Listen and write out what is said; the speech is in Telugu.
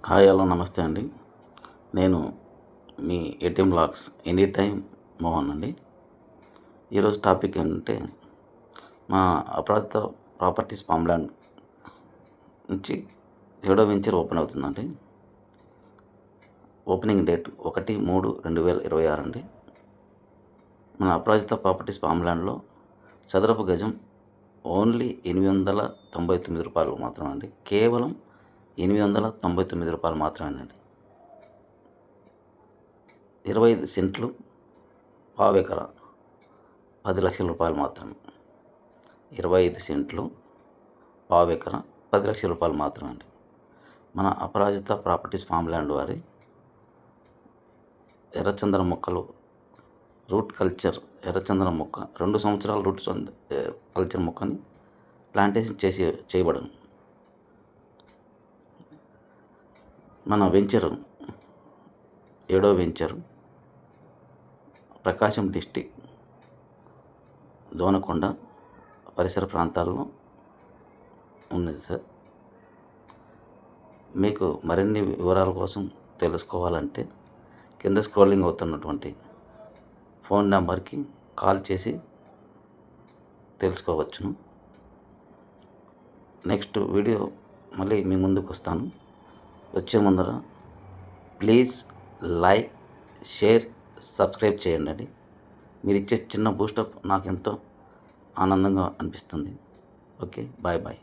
హాయ్ హలో నమస్తే అండి. నేను మీ ఏటీఎం లాక్స్ ఎనీ టైమ్ మోహన్ అండి. ఈరోజు టాపిక్ ఏంటంటే మా అప్రాప్త ప్రాపర్టీస్ ఫామ్‌ల్యాండ్ నుంచి 7వ వెంచర్ ఓపెన్ అవుతుందండి. ఓపెనింగ్ డేట్ 1/3/2026 అండి. మన అపరాజిత ప్రాపర్టీస్ ఫామ్‌ల్యాండ్‌లో చదరపు గజం ఓన్లీ రూ. 899 మాత్రమే అండి. కేవలం రూ. 899 మాత్రమేనండి. 25 సెంట్లు, పావెకరా, రూ. 10,00,000 మాత్రమే. 25 సెంట్లు, పావెకరా, రూ. 10,00,000 మాత్రమే అండి. మన అపరాజిత ప్రాపర్టీస్ ఫామ్‌ల్యాండ్ వారి ఎర్రచందనం మొక్కలు రూట్ కల్చర్ ఎర్రచందనం మొక్క 2 సంవత్సరాల కల్చర్ మొక్కని ప్లాంటేషన్ చేయబడను. మన వెంచరు 7వ వెంచరు ప్రకాశం డిస్టిక్ దోనకొండ పరిసర ప్రాంతాల్లో ఉన్నది సార్. మీకు మరిన్ని వివరాల కోసం తెలుసుకోవాలంటే కింద స్క్రోలింగ్ అవుతున్నటువంటి ఫోన్ నెంబర్కి కాల్ చేసి తెలుసుకోవచ్చును. నెక్స్ట్ వీడియో మళ్ళీ మీ ముందుకు వస్తాను. వచ్చే ముందర ప్లీజ్ లైక్, షేర్, సబ్స్క్రైబ్ చేయండి. మీరు ఇచ్చే చిన్న బూస్టప్ నాకు ఎంతో ఆనందంగా అనిపిస్తుంది. Okay, bye.